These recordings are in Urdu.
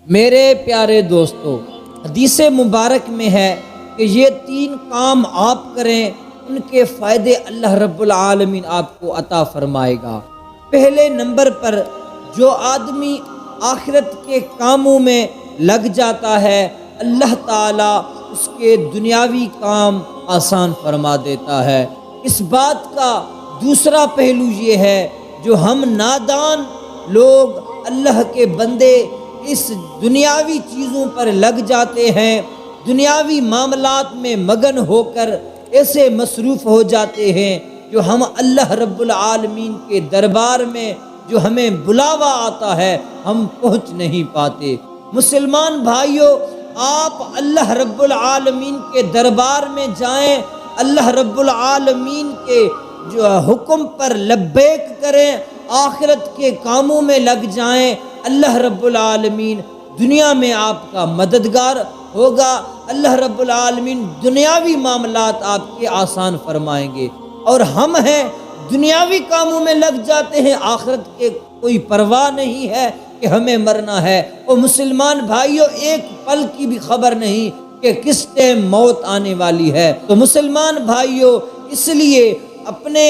میرے پیارے دوستو، حدیث مبارک میں ہے کہ یہ 3 کام آپ کریں، ان کے فائدے اللہ رب العالمین آپ کو عطا فرمائے گا۔ پہلے نمبر پر جو آدمی آخرت کے کاموں میں لگ جاتا ہے، اللہ تعالیٰ اس کے دنیاوی کام آسان فرما دیتا ہے۔ اس بات کا دوسرا پہلو یہ ہے، جو ہم نادان لوگ اللہ کے بندے اس دنیاوی چیزوں پر لگ جاتے ہیں، دنیاوی معاملات میں مگن ہو کر ایسے مصروف ہو جاتے ہیں، جو ہم اللہ رب العالمین کے دربار میں جو ہمیں بلاوا آتا ہے ہم پہنچ نہیں پاتے۔ مسلمان بھائیوں، آپ اللہ رب العالمین کے دربار میں جائیں، اللہ رب العالمین کے جو حکم پر لبیک کریں، آخرت کے کاموں میں لگ جائیں، اللہ رب العالمین دنیا میں آپ کا مددگار ہوگا۔ اللہ رب العالمین دنیاوی معاملات آپ کے آسان فرمائیں گے۔ اور ہم ہیں دنیاوی کاموں میں لگ جاتے ہیں، آخرت کے کوئی پرواہ نہیں ہے کہ ہمیں مرنا ہے۔ اور مسلمان بھائیوں، ایک پل کی بھی خبر نہیں کہ کس ٹائم موت آنے والی ہے۔ تو مسلمان بھائیوں، اس لیے اپنے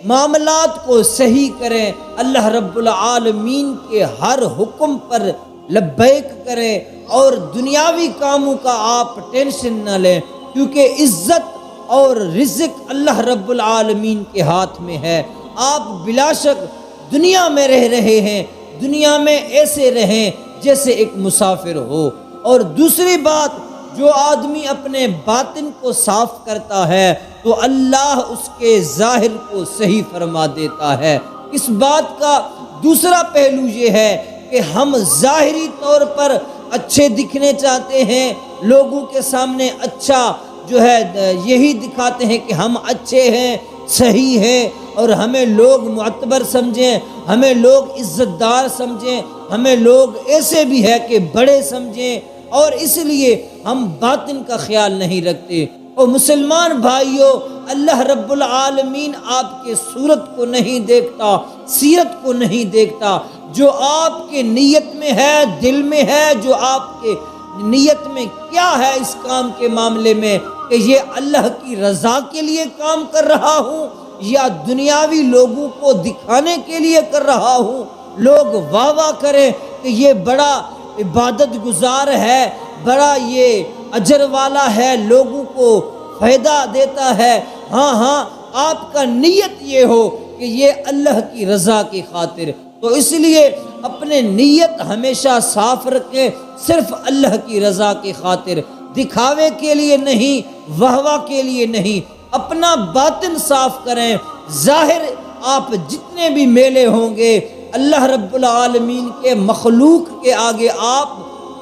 معاملات کو صحیح کریں، اللہ رب العالمین کے ہر حکم پر لبیک کریں، اور دنیاوی کاموں کا آپ ٹینشن نہ لیں، کیونکہ عزت اور رزق اللہ رب العالمین کے ہاتھ میں ہے۔ آپ بلا شک دنیا میں رہ رہے ہیں، دنیا میں ایسے رہیں جیسے ایک مسافر ہو۔ اور دوسری بات، جو آدمی اپنے باطن کو صاف کرتا ہے تو اللہ اس کے ظاہر کو صحیح فرما دیتا ہے۔ اس بات کا دوسرا پہلو یہ ہے کہ ہم ظاہری طور پر اچھے دکھنے چاہتے ہیں، لوگوں کے سامنے اچھا جو ہے یہی دکھاتے ہیں کہ ہم اچھے ہیں، صحیح ہیں، اور ہمیں لوگ معتبر سمجھیں، ہمیں لوگ عزت دار سمجھیں، ہمیں لوگ ایسے بھی ہے کہ بڑے سمجھیں، اور اس لیے ہم باطن کا خیال نہیں رکھتے۔ اور مسلمان بھائیوں، اللہ رب العالمین آپ کے صورت کو نہیں دیکھتا، سیرت کو نہیں دیکھتا، جو آپ کے نیت میں ہے، دل میں ہے، جو آپ کے نیت میں کیا ہے اس کام کے معاملے میں، کہ یہ اللہ کی رضا کے لیے کام کر رہا ہوں یا دنیاوی لوگوں کو دکھانے کے لیے کر رہا ہوں۔ لوگ واہ واہ کریں کہ یہ بڑا عبادت گزار ہے، بڑا یہ اجر والا ہے، لوگوں کو فائدہ دیتا ہے۔ ہاں، آپ کا نیت یہ ہو کہ یہ اللہ کی رضا کی خاطر، تو اس لیے اپنے نیت ہمیشہ صاف رکھیں، صرف اللہ کی رضا کی خاطر، دکھاوے کے لیے نہیں، واہ واہ کے لیے نہیں۔ اپنا باطن صاف کریں، ظاہر آپ جتنے بھی میلے ہوں گے، اللہ رب العالمین کے مخلوق کے آگے آپ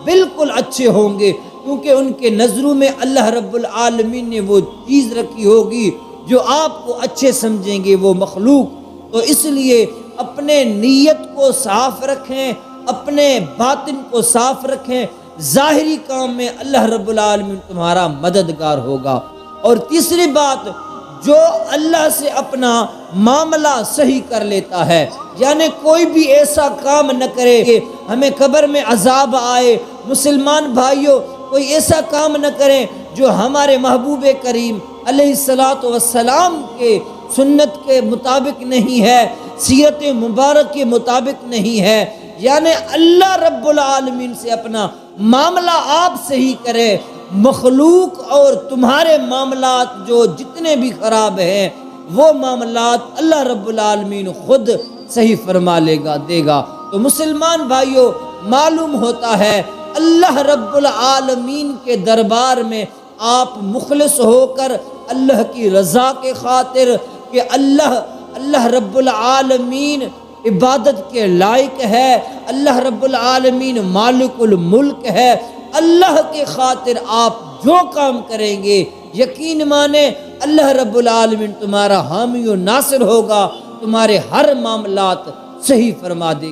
بالکل اچھے ہوں گے، کیونکہ ان کے نظروں میں اللہ رب العالمین نے وہ چیز رکھی ہوگی جو آپ کو اچھے سمجھیں گے وہ مخلوق۔ تو اس لیے اپنے نیت کو صاف رکھیں، اپنے باطن کو صاف رکھیں، ظاہری کام میں اللہ رب العالمین تمہارا مددگار ہوگا۔ اور تیسری بات، جو اللہ سے اپنا معاملہ صحیح کر لیتا ہے، یعنی کوئی بھی ایسا کام نہ کرے کہ ہمیں قبر میں عذاب آئے۔ مسلمان بھائیوں، کوئی ایسا کام نہ کریں جو ہمارے محبوب کریم علیہ السلام کے سنت کے مطابق نہیں ہے، سیرت مبارک کے مطابق نہیں ہے، یعنی اللہ رب العالمین سے اپنا معاملہ آپ صحیح کریں۔ مخلوق اور تمہارے معاملات جو جتنے بھی خراب ہیں، وہ معاملات اللہ رب العالمین خود صحیح فرما دے گا۔ تو مسلمان بھائیوں، معلوم ہوتا ہے اللہ رب العالمین کے دربار میں آپ مخلص ہو کر اللہ کی رضا کے خاطر، کہ اللہ رب العالمین عبادت کے لائق ہے، اللہ رب العالمین مالک الملک ہے، اللہ کے خاطر آپ جو کام کریں گے، یقین مانیں اللہ رب العالمین تمہارا حامی و ناصر ہوگا، تمہارے ہر معاملات صحیح فرما دے گا۔